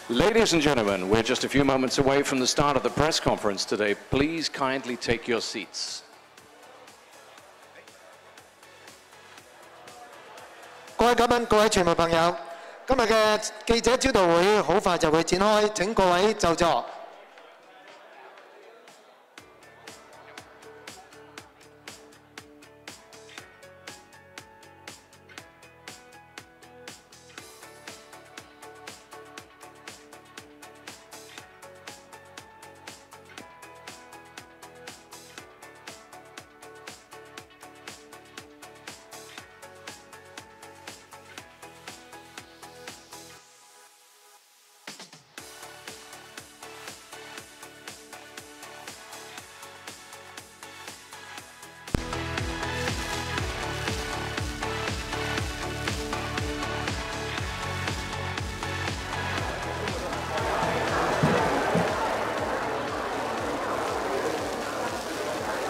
Ladies and gentlemen, we're just a few moments away from the start of the press conference today. Please kindly take your seats. 各位嘉賓、各位傳媒朋友，今日嘅記者招待會好快就會展開，請各位就座。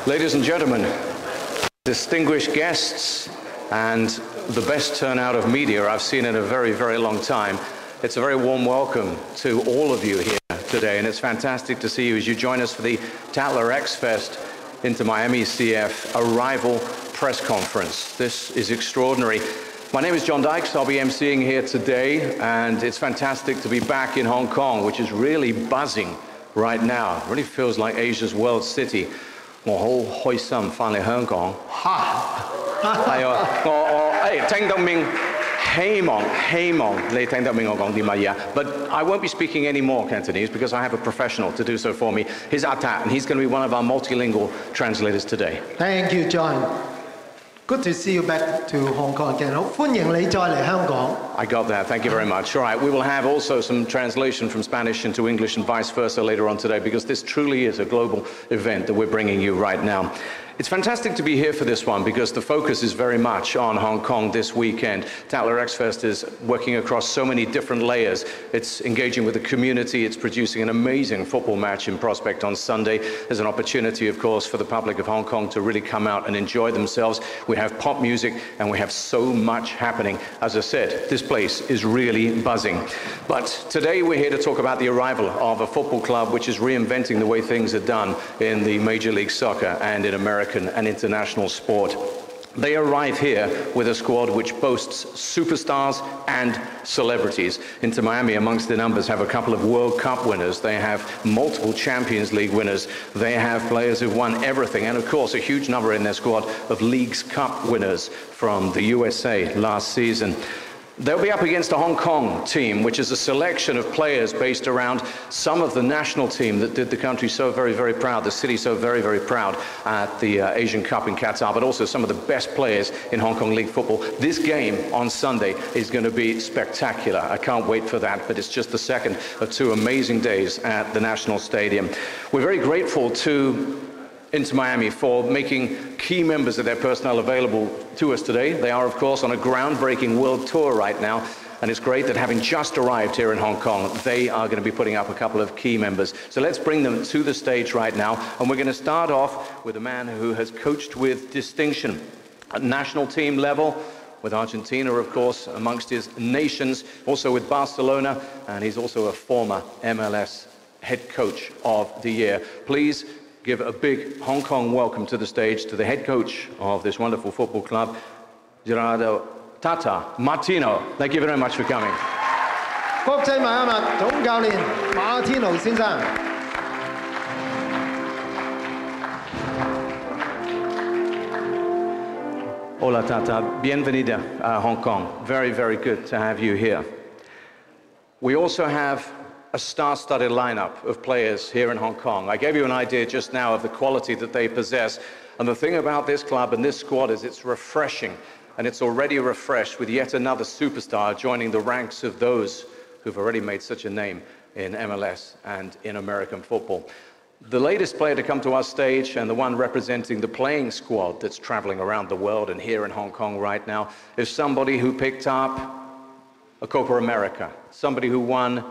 Ladies and gentlemen, distinguished guests, and the best turnout of media I've seen in a very, very long time. It's a very warm welcome to all of you here today, and it's fantastic to see you as you join us for the Tatler X Fest into Miami CF Arrival Press Conference. This is extraordinary. My name is John Dykes. I'll be emceeing here today, and it's fantastic to be back in Hong Kong, which is really buzzing right now. It really feels like Asia's world city. 我好開心返嚟香港。係啊，我聽得明，希望你聽得明我講啲乜嘢。But I won't be speaking any more Cantonese because I have a professional to do so for me. He's Atat, and he's going to be one of our multilingual translators today. Thank you, John. Good to see you back to Hong Kong again. 好歡迎你再嚟香港。I got that. Thank you very much. All right, we will have also some translation from Spanish into English and vice versa later on today because this truly is a global event that we're bringing you right now. It's fantastic to be here for this one because the focus is very much on Hong Kong this weekend. Tatler X Fest is working across so many different layers. It's engaging with the community. It's producing an amazing football match in prospect on Sunday. There's an opportunity, of course, for the public of Hong Kong to really come out and enjoy themselves. We have pop music and we have so much happening. As I said, this place is really buzzing. But today we're here to talk about the arrival of a football club which is reinventing the way things are done in the Major League Soccer and in American and international sport. They arrive here with a squad which boasts superstars and celebrities. Inter Miami, amongst the numbers, have a couple of World Cup winners. They have multiple Champions League winners. They have players who've won everything. And of course, a huge number in their squad of Leagues Cup winners from the USA last season. They'll be up against a Hong Kong team, which is a selection of players based around some of the national team that did the country so very, very proud, the city so very, very proud at the Asian Cup in Qatar, but also some of the best players in Hong Kong League football. This game on Sunday is going to be spectacular. I can't wait for that, but it's just the second of two amazing days at the National Stadium. We're very grateful to Inter Miami for making key members of their personnel available to us today. They are, of course, on a groundbreaking world tour right now, and it's great that having just arrived here in Hong Kong, they are going to be putting up a couple of key members. So let's bring them to the stage right now, and we're going to start off with a man who has coached with distinction at national team level, with Argentina, of course, amongst his nations, also with Barcelona, and he's also a former MLS head coach of the year. Please give a big Hong Kong welcome to the stage to the head coach of this wonderful football club, Gerardo Tata Martino. Thank you very much for coming. 國際邁阿密總教練馬天奴先生。Hola Tata, bienvenida a Hong Kong. Very, very good to have you here. We also have a star-studded lineup of players here in Hong Kong. I gave you an idea just now of the quality that they possess. And the thing about this club and this squad is it's refreshing. And it's already refreshed with yet another superstar joining the ranks of those who've already made such a name in MLS and in American football. The latest player to come to our stage and the one representing the playing squad that's traveling around the world and here in Hong Kong right now is somebody who picked up a Copa America, somebody who won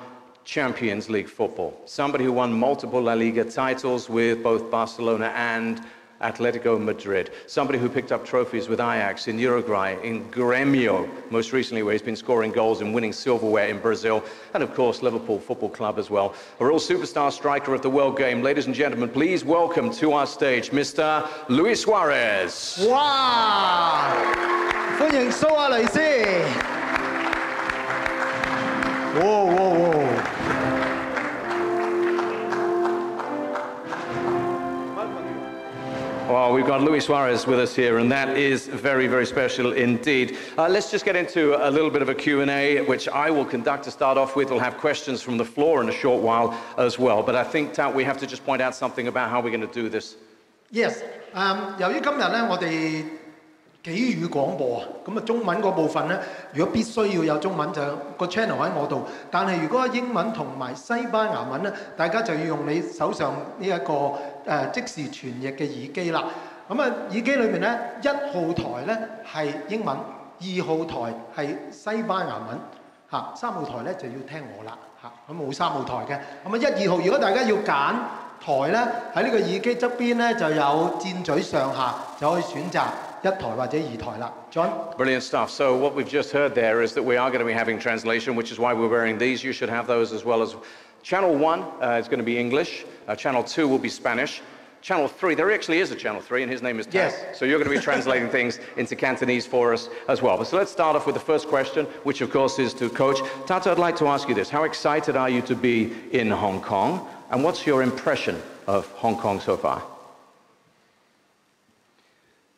Champions League football, somebody who won multiple La Liga titles with both Barcelona and Atletico Madrid, somebody who picked up trophies with Ajax in Uruguay, in Grêmio, most recently where he's been scoring goals and winning silverware in Brazil, and of course Liverpool Football Club as well. A real superstar striker of the world game. Ladies and gentlemen, please welcome to our stage Mr. Luis Suarez. 哇！歡迎蘇亞雷斯。哇！ Well, we've got Luis Suarez with us here, and that is very, very special indeed. Let's just get into a little bit of a Q&A, which I will conduct to start off with. We'll have questions from the floor in a short while as well. But I think we have to just point out something about how we're going to do this. Yes， 由於今日咧，我哋幾語廣播啊，咁啊中文嗰部分咧，如果必須要有中文就個 channel 喺我度，但係如果英文同埋西班牙文咧，大家就要用你手上呢一個即時傳譯嘅耳機啦。咁啊耳機裏面咧，1號台咧係英文，2號台係西班牙文，嚇3號台咧就要聽我啦，嚇咁冇3號台嘅。咁啊1、2號，如果大家要揀台咧，喺呢個耳機側邊咧就有箭嘴上下，就可以選擇1台或者2台啦。John? Brilliant stuff. So what we've just heard there is that we are going to be having translation, which is why we're wearing these. You should have those as well. As Channel 1 is going to be English. Channel 2 will be Spanish. Channel 3, there actually is a Channel 3, and his name is Tat. Yes. So you're going to be translating things into Cantonese for us as well. But so let's start off with the first question, which of course is to Coach. Tata, I'd like to ask you this. How excited are you to be in Hong Kong? And what's your impression of Hong Kong so far?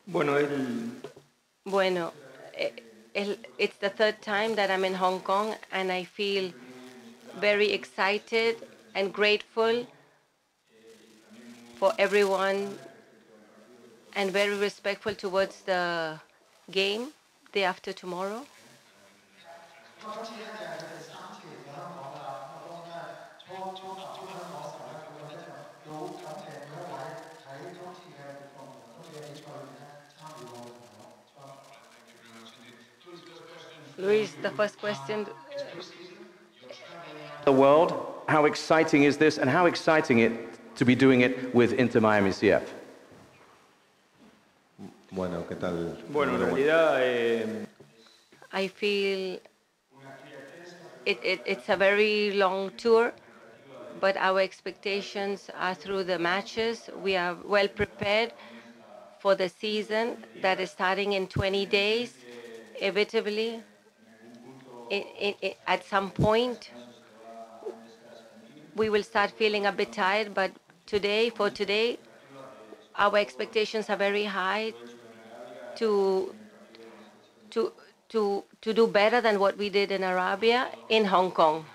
Bueno, it's the third time that I'm in Hong Kong, and I feel very excited and grateful for everyone and very respectful towards the game day after tomorrow. Luis, the first question. The world, how exciting is this, and how exciting it to be doing it with Inter Miami CF? Bueno, ¿qué tal? Bueno, en realidad I feel it's a very long tour, but our expectations are through the matches. We are well prepared for the season that is starting in 20 days. Inevitably, at some point, we will start feeling a bit tired, but for today, our expectations are very high to do better than what we did in Arabia in Hong Kong.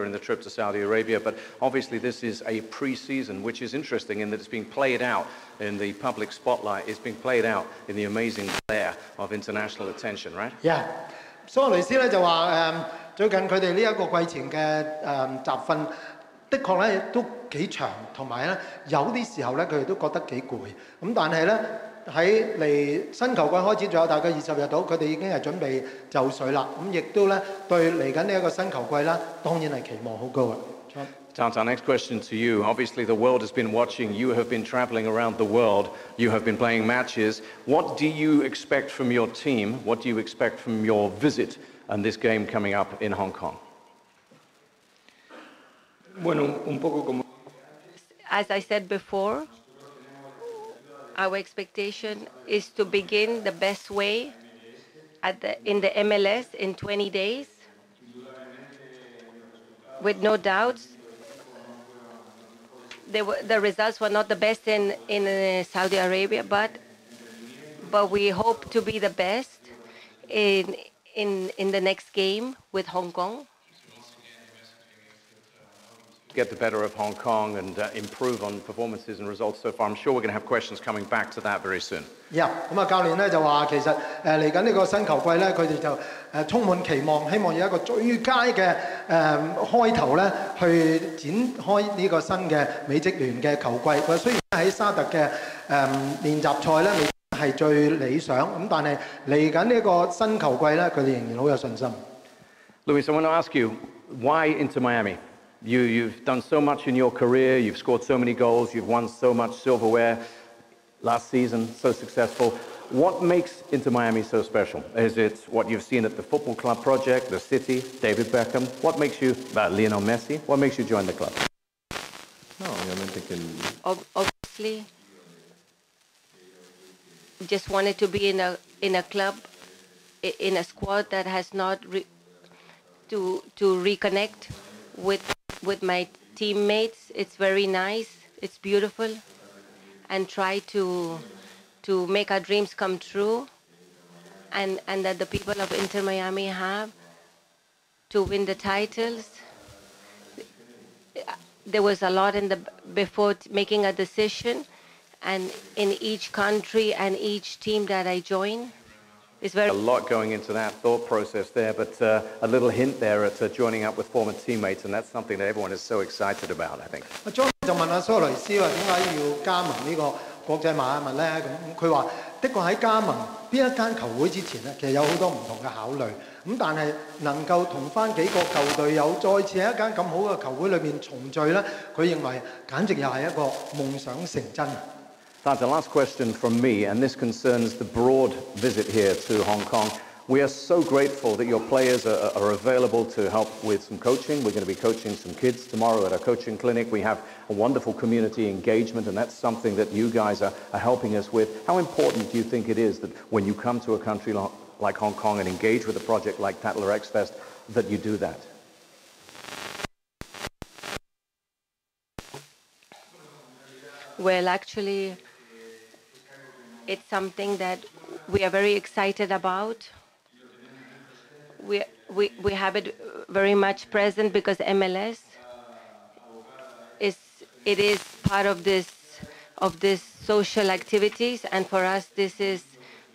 In the trip to Saudi Arabia, but obviously this is a pre-season, which is interesting in that it's being played out in the public spotlight. It's being played out in the amazing glare of international attention, right? Yeah. 蘇亞雷斯咧就話最近佢哋呢一個季前嘅集訓，的確咧都幾長，同埋咧有啲時候咧佢哋都覺得幾攰。咁但係咧喺嚟新球季開始，仲有大概20日到，佢哋已經係準備就緒啦。咁亦都咧對嚟緊呢一個新球季啦，當然係期望好高啦。Tata, next question to you. Obviously, the world has been watching. You have been traveling around the world. You have been playing matches. What do you expect from your team? What do you expect from your visit and this game coming up in Hong Kong? Bueno, un poco como... As I said before, our expectation is to begin the best way in the MLS in 20 days. With no doubts, the results were not the best in Saudi Arabia, but we hope to be the best in the next game with Hong Kong. Get the better of Hong Kong and improve on performances and results so far. I'm sure we're going to have questions coming back to that very soon. Yeah， 咁啊教練咧就話其實嚟緊呢個新球季咧，佢哋就充滿期望，希望有一個最佳嘅開頭咧，去展開呢個新嘅美職聯嘅球季。佢雖然喺沙特嘅練習賽咧未係最理想，咁但係嚟緊呢個新球季咧，佢哋仍然好有信心。Luis, I want to ask you, why Inter Miami? You've done so much in your career, you've scored so many goals, you've won so much silverware last season, so successful. What makes Inter Miami so special? Is it what you've seen at the football club project, the city, David Beckham? What makes you, Lionel Messi, what makes you join the club? No, obviamente que Obviously, just wanted to be in a club, in a squad that has not to reconnect with my teammates. It's very nice, it's beautiful, and try to make our dreams come true, and that the people of Inter Miami have to win the titles. There was a lot before making a decision, and in each country and each team that I join, it's very... A lot going into that thought process there, but a little hint there at joining up with former teammates, and that's something that everyone is so excited about, I think. John 就問阿蘇雷斯話點解要加盟呢個國際邁阿密咧？咁佢話的確喺加盟邊一間球會之前咧，其實有好多唔同嘅考慮。咁但係能夠同翻幾個舊隊友再次喺一間咁好嘅球會裏面重聚咧，佢認為簡直又係一個夢想成真。The last question from me, and this concerns the broad visit here to Hong Kong. We are so grateful that your players are available to help with some coaching. We're going to be coaching some kids tomorrow at our coaching clinic. We have a wonderful community engagement, and that's something that you guys are helping us with. How important do you think it is that when you come to a country like Hong Kong and engage with a project like Tatler X Fest, that you do that? Well, actually, it's something that we are very excited about. We have it very much present because MLS is part of this social activities, and for us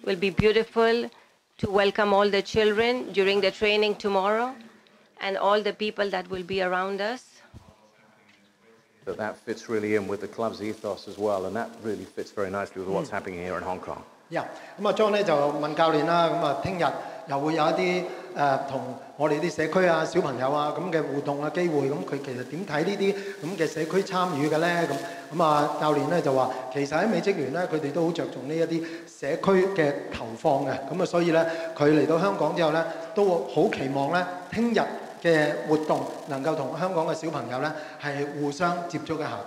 will be beautiful to welcome all the children during the training tomorrow and all the people that will be around us. That fits really in with the club's ethos as well, and that really fits very nicely with what's happening here in Hong Kong. Yeah， 咁啊 John 咧就問教練啦，咁啊聽日又會有一啲同我哋啲社區啊小朋友啊咁嘅互動嘅機會，咁佢其實點睇呢啲咁嘅社區參與嘅咧？咁啊教練咧就話，其實喺美職聯咧，佢哋都好着重呢一啲社區嘅投放嘅，咁啊所以咧佢嚟到香港之後咧，都好期望咧聽日嘅活動能夠同香港嘅小朋友咧係互相接觸一下。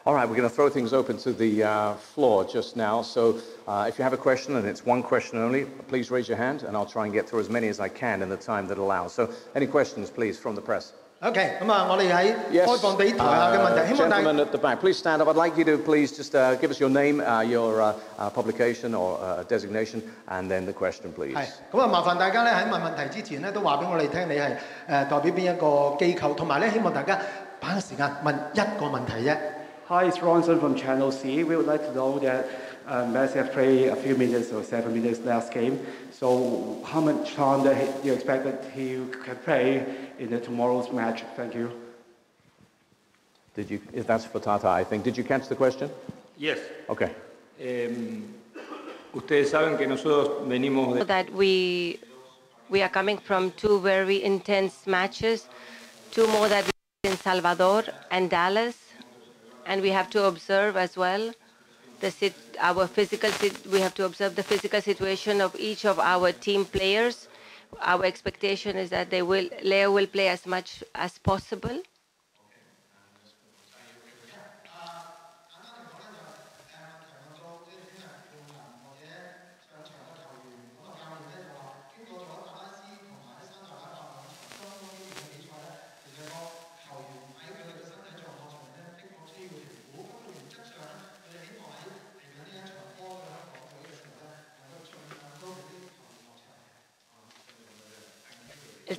All right, we're going to throw things open to the floor just now. So if you have a question, and it's one question only, please raise your hand, and I'll try and get through as many as I can in the time that allows. So any questions, please, from the press? Okay, 咁啊，我哋喺開放俾台下嘅問題，希望大家 gentlemen at the back, please stand up. I'd like you to please just give us your name, your publication or designation, and then the question, please. 係，咁啊，麻煩大家咧喺問問題之前咧，都話俾我哋聽，你係代表邊一個機構，同埋咧希望大家把握時間問一個問題啫。Hi, it's Ronson from Channel C. We would like to know that Messi has played a few minutes or 7 minutes last game. So how much time do you expect that he can play in tomorrow's match? Thank you. If that's for Tata, I think. Did you catch the question? Yes. Okay. Ustedes saben que nosotros venimos de... That we are coming from two very intense matches, two more that we in Salvador and Dallas. And we have to observe as well we have to observe the physical situation of each of our team players. Our expectation is that Leo will play as much as possible.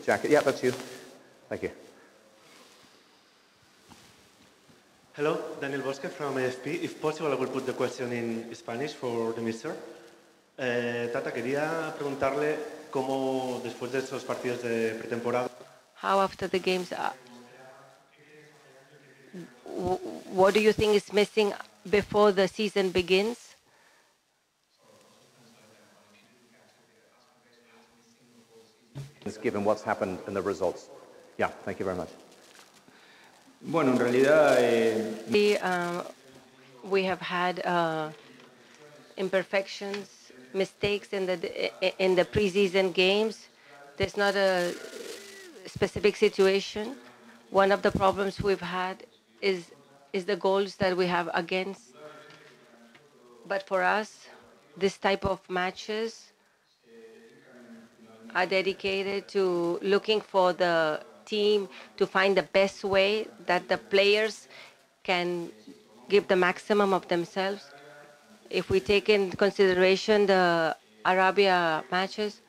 Jacket. Yeah, that's you. Thank you. Hello, Daniel Bosque from AFP. If possible, I will put the question in Spanish for the Mister. Tata, quería preguntarle cómo después de esos partidos de pretemporada. How after the games, what do you think is missing before the season begins? Given what's happened and the results. Yeah, thank you very much. Bueno, en realidad... We have had imperfections, mistakes in the preseason games. There's not a specific situation. One of the problems we've had is the goals that we have against. But for us, this type of matches are dedicated to looking for the team to find the best way that the players can give the maximum of themselves. If we take in consideration the Arabia matches,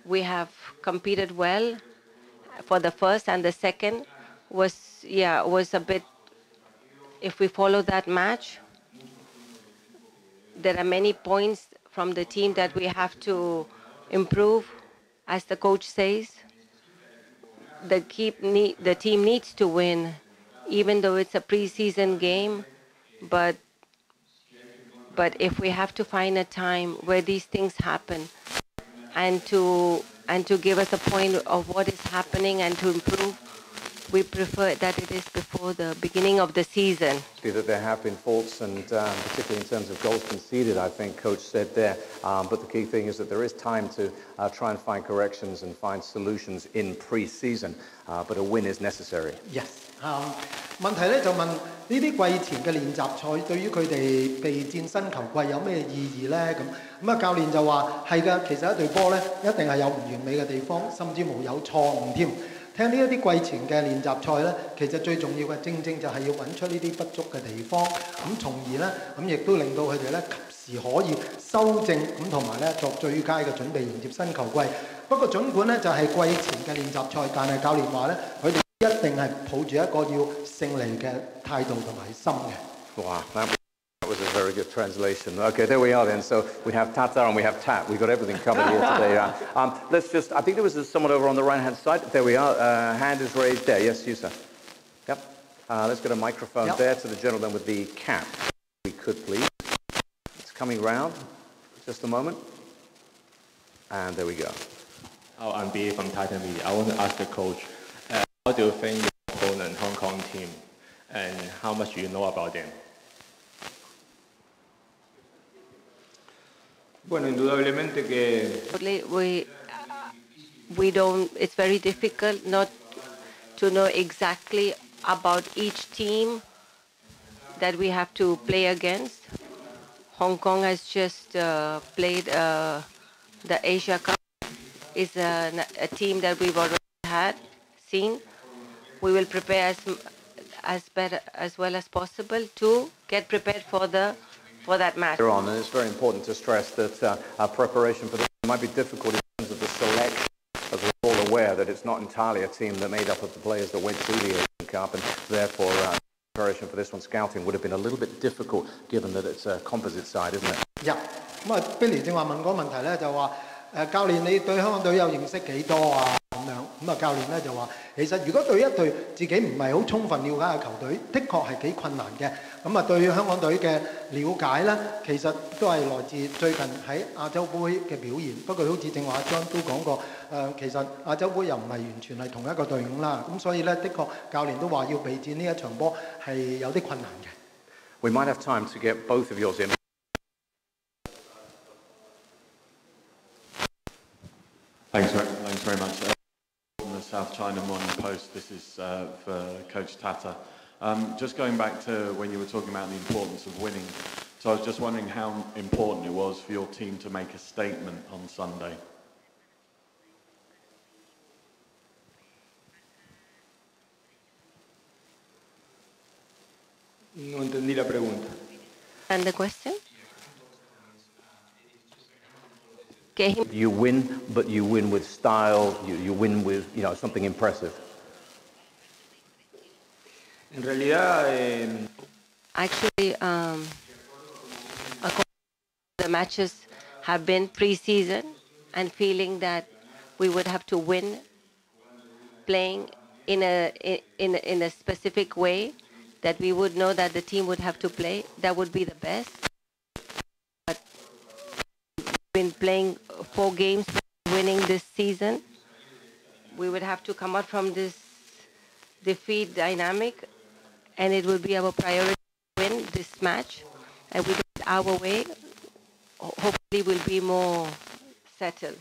we have competed well for the first, and the second was a bit, if we follow that match, there are many points from the team that we have to improve. As the coach says, the team needs to win, even though it's a preseason game. But if we have to find a time where these things happen, and to give us a point of what is happening and to improve, we prefer that it is before the beginning of the season. That there have been faults, and particularly in terms of goals conceded, I think Coach said there. But the key thing is that there is time to try and find corrections and find solutions in pre-season. But a win is necessary. Yes. 問題咧就問呢啲季前嘅練習賽對於佢哋備戰新球季有咩意義咧？咁教練就話係㗎，其實一隊波咧一定係有唔完美嘅地方，甚至無有錯誤添。聽呢一啲季前嘅練習賽咧，其實最重要嘅正就係要揾出呢啲不足嘅地方，咁從而咧亦都令到佢哋咧及時可以修正，咁同埋咧作最佳嘅準備迎接新球季。不過儘管咧就係季前嘅練習賽，但係教練話咧佢哋一定係抱住一個要勝利嘅態度同埋心嘅。Wow, that was a very good translation. Okay, there we are then. So we have Tata and we have Tat. We've got everything covered here today. Let's just, I think there was someone over on the right-hand side. There we are. Hand is raised there. Yes, you, sir. Yep. Let's get a microphone there to the gentleman with the cap. We could, please. It's coming round. Just a moment. And there we go. Oh, I'm B from Titan Media. I want to ask the coach, how do you think your opponent, Hong Kong team, and how much do you know about them? Bueno, indudablemente que... We don't, it's very difficult not to know exactly about each team that we have to play against. Hong Kong has just played the Asia Cup. It's a team that we've already seen. We will prepare as well as possible to get prepared for that match. And it's very important to stress that our preparation for this might be difficult in terms of the selection, as we're all aware that it's not entirely a team that made up of the players that went through the Asian Cup, and therefore preparation for this one, scouting, would have been a little bit difficult given that it's a composite side, isn't it? Yeah. 咁啊 ，Billy 正話問嗰個問題咧，就話教練你對香港隊有認識幾多啊？咁啊，教練咧就話，其實如果對一隊自己唔係好充分了解嘅球隊，的確係幾困難嘅。咁啊，對香港隊嘅了解咧，其實都係來自最近喺亞洲杯嘅表現。不過好似正話阿張都講過，其實亞洲杯又唔係完全係同一個隊伍啦。咁所以咧，的確教練都話要備戰呢一場波係有啲困難嘅。We might have time to get both of yours in. Thanks very much. From the South China Morning Post, this is for Coach Tata. Just going back to when you were talking about the importance of winning, so I was just wondering how important it was for your team to make a statement on Sunday. No entendí la pregunta. And the question? You win, but you win with style. You win with something impressive. En realidad, actually, the matches have been pre-season, and feeling that we would have to win, playing in a specific way, that we would know that the team would have to play. That would be the best. But we've been playing 4 games, winning this season. We would have to come out from this defeat dynamic and it will be our priority to win this match. And we do it our way. Hopefully, we'll be more settled.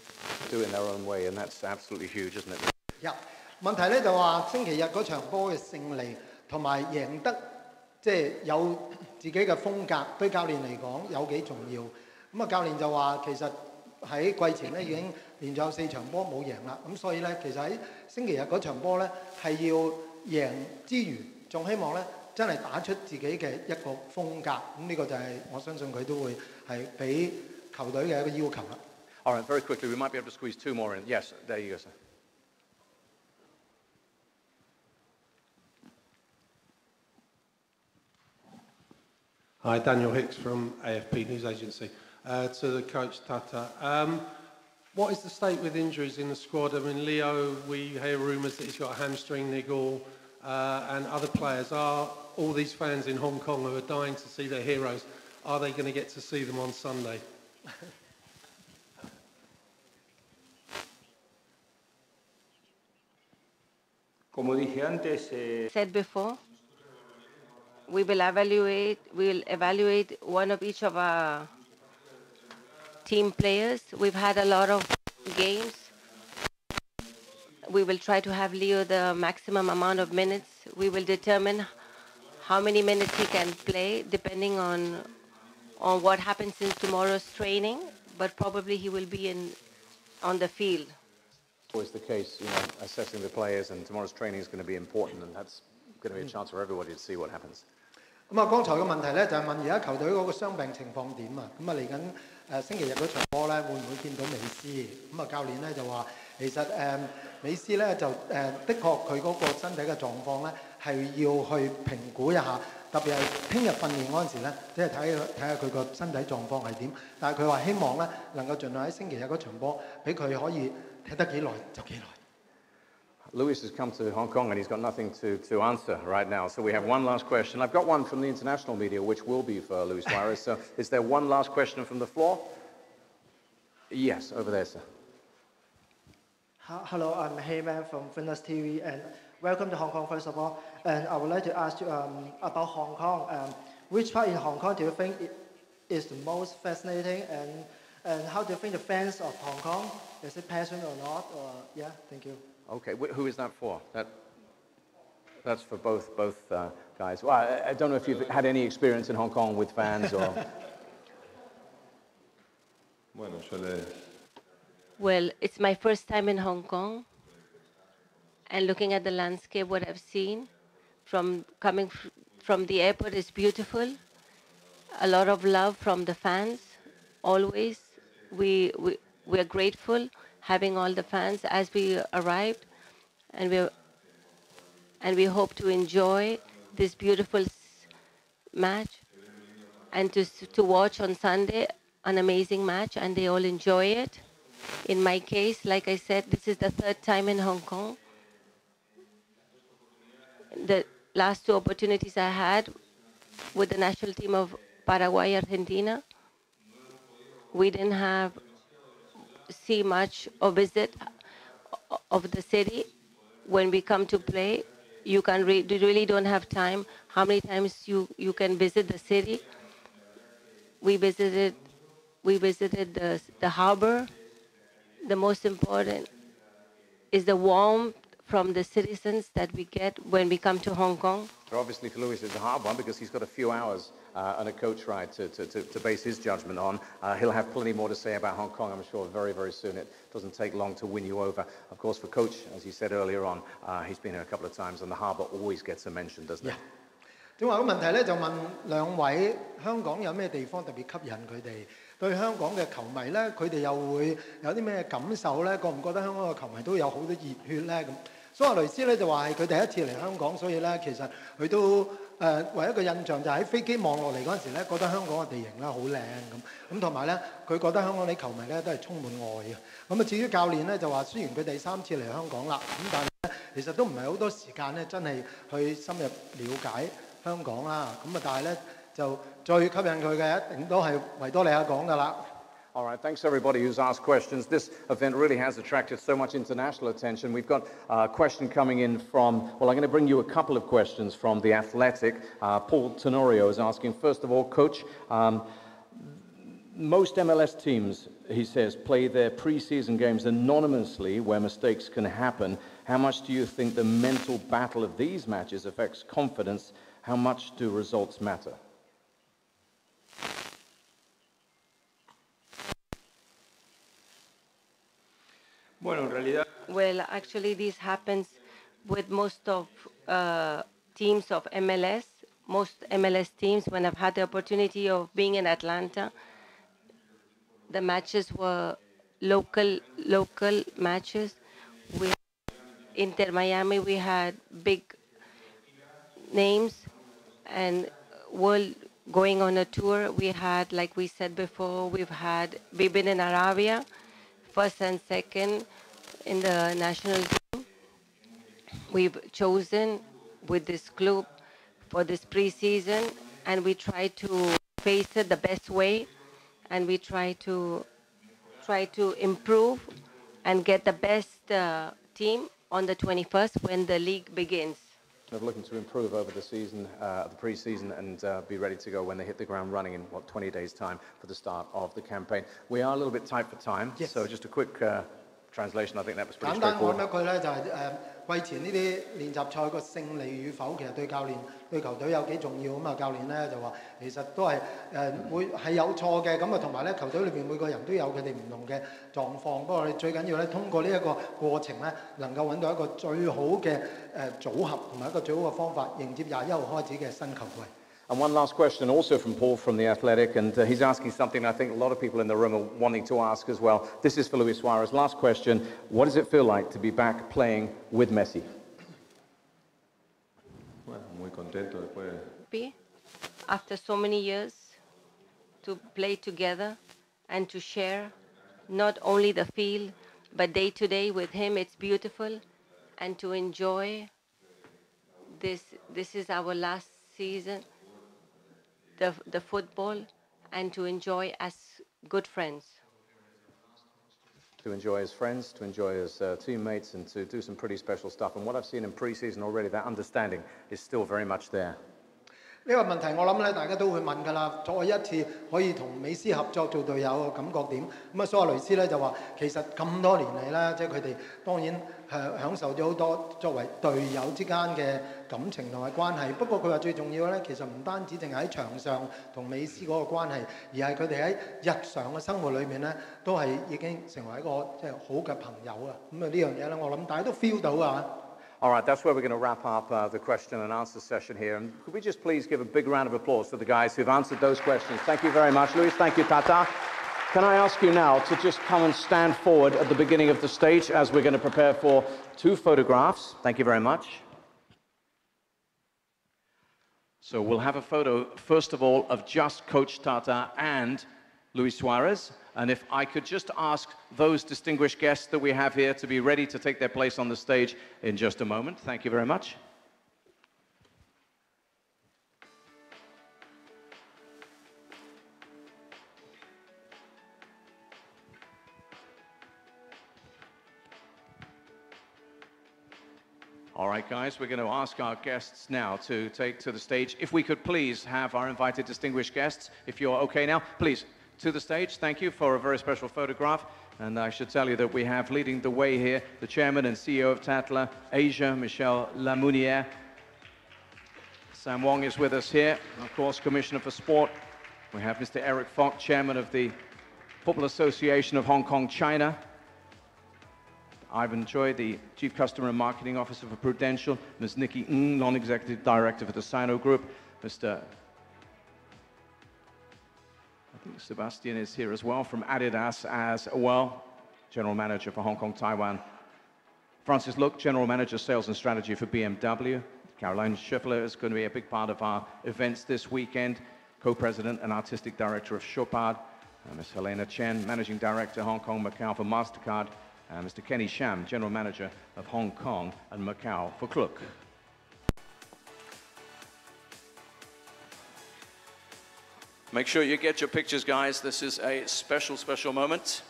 Do it in their own way, and that's absolutely huge, isn't it? Yeah. 問題咧就話星期日嗰場波嘅勝利同埋贏得，即係有自己嘅風格，對教練嚟講有幾重要。咁啊，教練就話其實喺季前咧已經連續有4場波冇贏啦。咁所以咧，其實喺星期日嗰場波咧係要贏之餘，仲希望咧真係打出自己嘅一個風格。咁呢個就係我相信佢都會係俾球隊嘅一個要求啦。All right, very quickly, we might be able to squeeze 2 more in. Yes, there you go, sir. Hi, Daniel Hicks from AFP News Agency. To the coach Tata, what is the state with injuries in the squad? I mean, Leo, we hear rumours that he's got a hamstring niggle, and other players. Are all these fans in Hong Kong who are dying to see their heroes, are they going to get to see them on Sunday? Como dije antes, Said before, we will evaluate one of each of our team players. We've had a lot of games. We will try to have Leo the maximum amount of minutes. We will determine how many minutes he can play depending on what happens in tomorrow's training, but probably he will be on the field. Always the case, assessing the players, and tomorrow's training is going to be important, and that's going to be a chance for everybody to see what happens. 咁啊，剛才嘅問題咧就係問而家球隊嗰個傷病情況點啊？咁啊嚟緊星期日嗰場波咧，會唔會見到美斯？咁啊教練咧就話，其實美斯咧就的確佢嗰個身體嘅狀況咧係要去評估一下，特別係聽日訓練嗰陣時咧，即係睇下佢個身體狀況係點。但係佢話希望咧能夠盡量喺星期日嗰場波，俾佢可以踢得幾耐就幾耐。Luis has come to Hong Kong and he's got nothing to answer right now. So we have one last question. I've got one from the international media, which will be for Luis Suarez. So is there one last question from the floor? Yes, over there, sir. Hello, I'm Heyman from Fitness TV, and welcome to Hong Kong, first of all. And I would like to ask you about Hong Kong. Which part in Hong Kong do you think is the most fascinating, and how do you think the fans of Hong Kong, is it passionate or not? Or, yeah, thank you. Okay, who is that for? That's for both guys. Well, I don't know if you've had any experience in Hong Kong with fans or... Well, it's my first time in Hong Kong, and looking at the landscape, what I've seen coming from the airport is beautiful. A lot of love from the fans, always. We're grateful having all the fans as we arrived, and we hope to enjoy this beautiful match and to watch on Sunday an amazing match, and they all enjoy it. In my case, like I said, this is the 3rd time in Hong Kong. The last 2 opportunities I had with the national team of Paraguay, Argentina, we didn't see much or visit of the city. When we come to play, you really don't have time. How many times you can visit the city? We visited the harbor. The most important is the warmth from the citizens that we get when we come to Hong Kong. So obviously for Luis it's a hard one because he's got a few hours and a coach ride to base his judgment on. He'll have plenty more to say about Hong Kong, I'm sure, very, very soon. It doesn't take long to win you over. Of course, for coach, as he said earlier on, he's been here a couple of times, and the harbour always gets a mention, doesn't it? 正話個問題咧就問兩位香港有咩地方特別吸引佢哋？對香港嘅球迷咧，佢哋又會有啲咩感受咧？覺唔覺得香港嘅球迷都有好多熱血咧？咁蘇亞雷斯咧就話係佢第一次嚟香港，所以咧其實佢都唯一個印象就喺飛機望落嚟嗰陣時咧，覺得香港嘅地形咧好靚咁同埋咧佢覺得香港啲球迷咧都係充滿愛嘅。咁啊至於教練咧就話，雖然佢第3次嚟香港啦，咁但係咧其實都唔係好多時間咧真係去深入了解香港啦。咁啊但係咧就最吸引佢嘅一定都係維多利亞港㗎啦。All right, thanks everybody who's asked questions. This event really has attracted so much international attention. We've got a question coming in from, well, I'm going to bring you a couple of questions from The Athletic. Paul Tenorio is asking, first of all, Coach, most MLS teams, he says, play their preseason games anonymously where mistakes can happen. How much do you think the mental battle of these matches affects confidence? How much do results matter? Bueno, en realidad. Well, actually, this happens with most of teams of MLS. Most MLS teams, when I've had the opportunity of being in Atlanta, the matches were local matches. We Inter Miami, we had big names, and world going on a tour. We had, like we said before, we've been in Arabia, first and second in the national team. We've chosen with this club for this preseason, and we try to face it the best way, and we try to improve and get the best team on the 21st when the league begins. They're looking to improve over the season, the pre-season, and be ready to go when they hit the ground running in, 20 days' time for the start of the campaign. We are a little bit tight for time, yes. So just a quick translation. I think that was pretty straightforward. 簡單講一句咧，就係季前呢啲練習賽個勝利與否，其實對教練、對球隊有幾重要咁啊！教練咧就話其實都係會係有錯嘅，咁啊同埋咧球隊裏邊每個人都有佢哋唔同嘅狀況。不過我哋最緊要咧，通過呢一個過程咧，能夠揾到一個最好嘅組合同埋一個最好嘅方法，迎接21號開始嘅新球季。And one last question also from Paul from The Athletic, and he's asking something I think a lot of people in the room are wanting to ask as well. This is for Luis Suarez. Last question, what does it feel like to be back playing with Messi? Bueno, muy contento después. After so many years, to play together and to share not only the field, but day to day with him, it's beautiful. And to enjoy this is our last season. The football, and to enjoy as good friends. To enjoy as friends, to enjoy as teammates, and to do some pretty special stuff. And what I've seen in pre-season already, that understanding is still very much there. 呢個問題我諗咧，大家都會問㗎啦。再一次可以同美斯合作做隊友嘅感覺點？咁啊，蘇亞雷斯咧就話其實咁多年嚟咧，即係佢哋當然享受咗好多作為隊友之間嘅感情同埋關係。不過佢話最重要咧，其實唔單止淨係喺場上同美斯嗰個關係，而係佢哋喺日常嘅生活裏面咧，都係已經成為一個即係好嘅朋友啊！咁啊呢樣嘢咧，我諗大家都 feel 到啊！ All right, that's where we're going to wrap up the question and answer session here. And could we just please give a big round of applause to the guys who've answered those questions? Thank you very much, Luis. Thank you, Tata. Can I ask you now to just come and stand forward at the beginning of the stage as we're going to prepare for 2 photographs. Thank you very much. So we'll have a photo, first of all, of just Coach Tata and Luis Suarez. And if I could just ask those distinguished guests that we have here to be ready to take their place on the stage in just a moment. Thank you very much. All right, guys, we're going to ask our guests now to take to the stage. If we could please have our invited distinguished guests, if you're okay now, please. To the stage, thank you for a very special photograph. And I should tell you that we have leading the way here, the chairman and CEO of Tatler Asia, Michel Lamounière. Sam Wong is with us here, of course, Commissioner for Sport. We have Mr. Eric Fock, chairman of the Football Association of Hong Kong, China. Ivan Choi, the Chief Customer and Marketing Officer for Prudential. Ms. Nikki Ng, Non-Executive Director for the Sino Group. Mr. I think Sebastian is here as well from Adidas as well, General Manager for Hong Kong, Taiwan. Francis Look, General Manager, Sales and Strategy for BMW. Caroline Schiffler is going to be a big part of our events this weekend, Co-President and Artistic Director of Chopard. Ms. Helena Chen, Managing Director, Hong Kong, Macau for MasterCard. Mr. Kenny Sham, General Manager of Hong Kong and Macau for Klook. Make sure you get your pictures, guys. This is a special, special moment.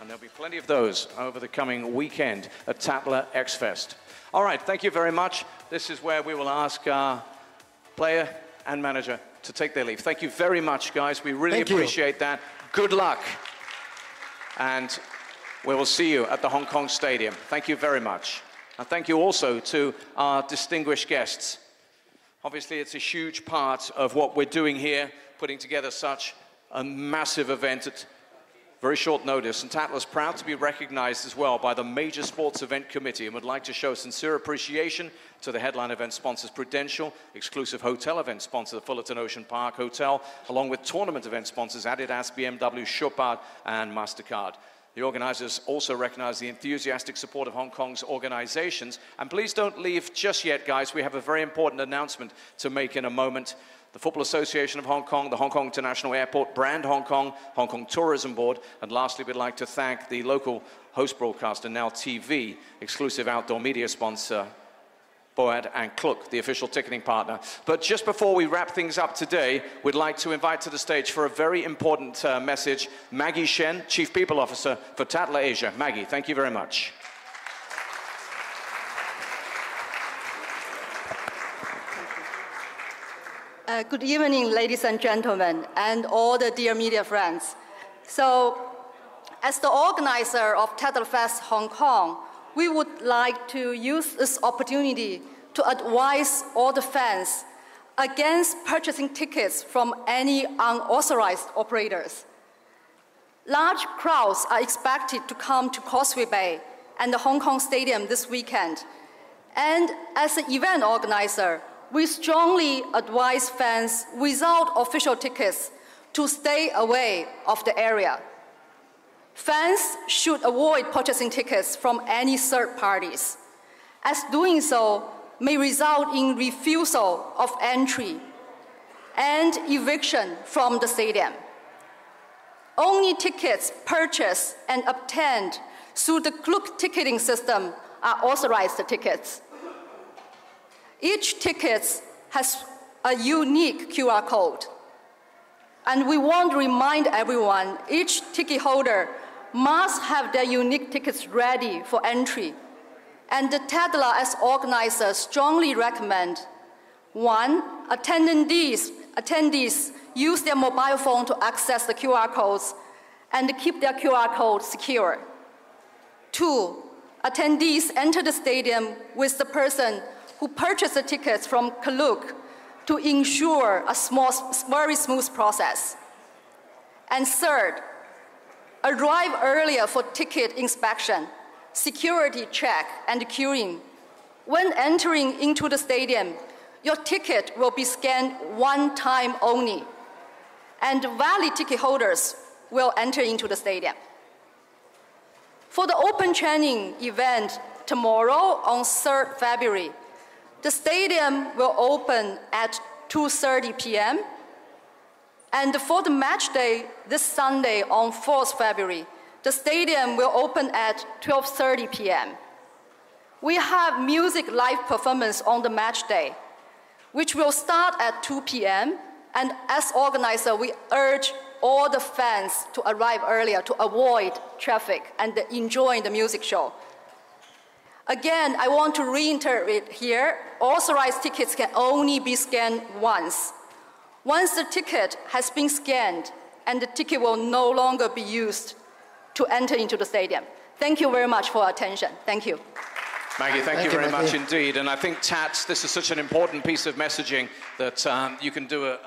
And there'll be plenty of those over the coming weekend at Tatler X-Fest. All right, thank you very much. This is where we will ask our player and manager to take their leave. Thank you very much, guys. We really appreciate that. Good luck. And we will see you at the Hong Kong Stadium. Thank you very much. And thank you also to our distinguished guests. Obviously, it's a huge part of what we're doing here, putting together such a massive event at very short notice. And Tatler's proud to be recognized as well by the Major Sports Event Committee and would like to show sincere appreciation to the headline event sponsors Prudential, exclusive hotel event sponsor the Fullerton Ocean Park Hotel, along with tournament event sponsors Adidas, BMW, Chopard and MasterCard. The organizers also recognize the enthusiastic support of Hong Kong's organizations. And please don't leave just yet, guys. We have a very important announcement to make in a moment. The Football Association of Hong Kong, the Hong Kong International Airport, Brand Hong Kong, Hong Kong Tourism Board, and lastly, we'd like to thank the local host broadcaster, Now TV, exclusive outdoor media sponsor, Boad and Kluck, the official ticketing partner. But just before we wrap things up today, we'd like to invite to the stage for a very important message, Maggie Shen, Chief People Officer for Tatler Asia. Maggie, thank you very much. Good evening, ladies and gentlemen, and all the dear media friends. So, as the organizer of Tatler Fest Hong Kong, we would like to use this opportunity to advise all the fans against purchasing tickets from any unauthorized operators. Large crowds are expected to come to Causeway Bay and the Hong Kong Stadium this weekend. And as an event organizer, we strongly advise fans without official tickets to stay away of the area. Fans should avoid purchasing tickets from any third parties, as doing so may result in refusal of entry and eviction from the stadium. Only tickets purchased and obtained through the Kluck ticketing system are authorized tickets. Each ticket has a unique QR code. And we want to remind everyone, each ticket holder must have their unique tickets ready for entry. And the Tatler as organizer strongly recommend, 1, attendees use their mobile phone to access the QR codes and keep their QR code secure. 2, attendees enter the stadium with the person who purchased the tickets from Kluck to ensure a very smooth process. And third, arrive earlier for ticket inspection, security check, and queuing. When entering into the stadium, your ticket will be scanned one time only, and valid ticket holders will enter into the stadium. For the open training event tomorrow on 3rd February, the stadium will open at 2:30 p.m. And for the match day this Sunday on 4th February, the stadium will open at 12:30 p.m. We have music live performance on the match day, which will start at 2 p.m. And as organizer, we urge all the fans to arrive earlier to avoid traffic and enjoy the music show. Again, I want to reiterate here, authorized tickets can only be scanned once. Once the ticket has been scanned, and the ticket will no longer be used to enter into the stadium. Thank you very much for your attention. Thank you. Maggie, thank you very much indeed. And I think, Tats, this is such an important piece of messaging that you can do a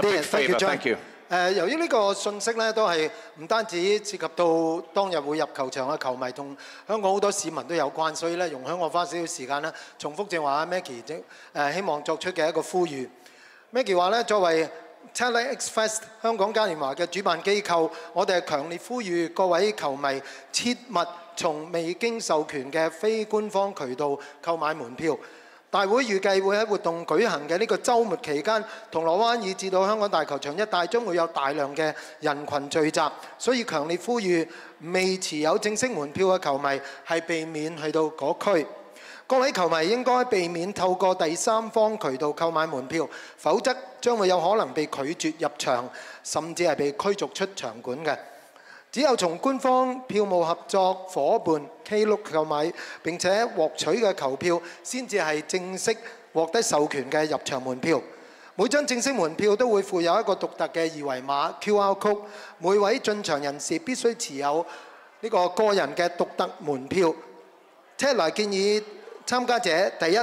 big favor. Thank you. 由於呢個信息咧都係唔單止涉及到當日會入球場嘅球迷同香港好多市民都有關，所以咧容許我花少少時間咧重複正話阿 Maggie 希望作出嘅一個呼籲。Maggie 話咧，作為 Tatler X-Fest 香港嘉年華嘅主辦機構，我哋係強烈呼籲各位球迷切勿從未經授權嘅非官方渠道購買門票。大會預計會喺活動舉行嘅呢個週末期間，銅鑼灣以至到香港大球場一帶將會有大量嘅人群聚集，所以強烈呼籲未持有正式門票嘅球迷係避免去到嗰區。各位球迷應該避免透過第三方渠道購買門票，否則將會有可能被拒絕入場，甚至係被驅逐出場館嘅。只有從官方票務合作伙伴 Klook 購買並且獲取嘅球票，先至係正式獲得授權嘅入場門票。每張正式門票都會附有一個獨特嘅二維碼 QR code， 每位進場人士必須持有呢個個人嘅獨特門票。Tatler 建議參加者第一，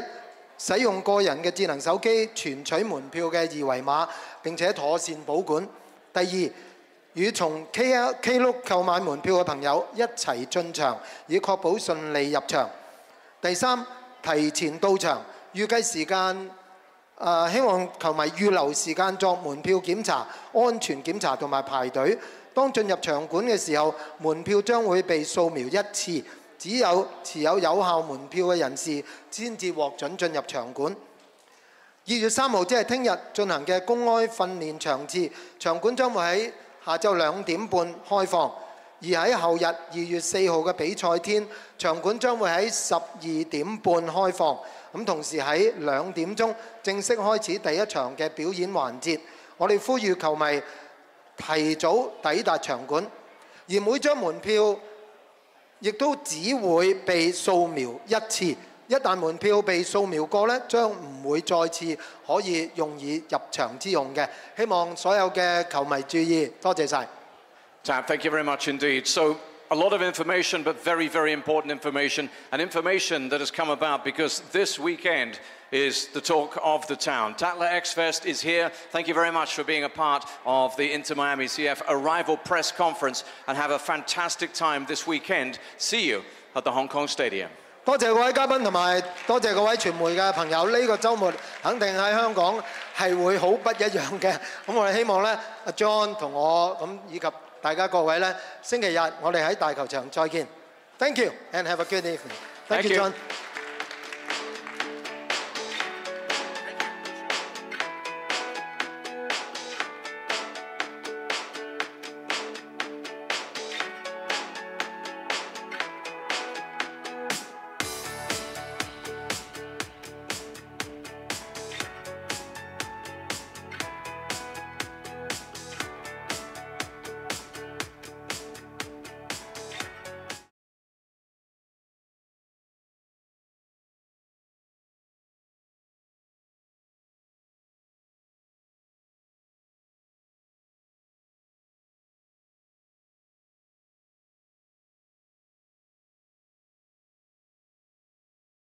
使用個人嘅智能手機存取門票嘅二維碼，並且妥善保管；第二，與從 Klook 購買門票嘅朋友一齊進場，以確保順利入場；第三，提前到場，預計時間希望球迷預留時間作門票檢查、安全檢查同埋排隊。當進入場館嘅時候，門票將會被掃描一次。只有持有有效門票嘅人士先至獲准進入場館。2月3號即係聽日進行嘅公開訓練場次，場館將會喺下晝2點半開放；而喺後日2月4號嘅比賽天，場館將會喺12點半開放。咁同時喺2點鐘正式開始第一場嘅表演環節。我哋呼籲球迷提早抵達場館，而每張門票亦都只會被掃描一次，一旦門票被掃描過呢，將唔會再次可以用以入場之用嘅。希望所有嘅球迷注意，多謝晒。Tab, thank you very much indeed. So, a lot of information, but very, very important information, and information that has come about because this weekend is the talk of the town. Tatler X-Fest is here. Thank you very much for being a part of the Inter Miami CF Arrival Press Conference, and have a fantastic time this weekend. See you at the Hong Kong Stadium. 多謝各位嘉賓同埋多謝各位傳媒嘅朋友，呢個週末肯定喺香港係會好不一樣嘅。咁我哋希望咧，阿 John 同我咁以及大家各位咧，星期日我哋喺大球場再見。Thank you and have a good evening. Thank you, John.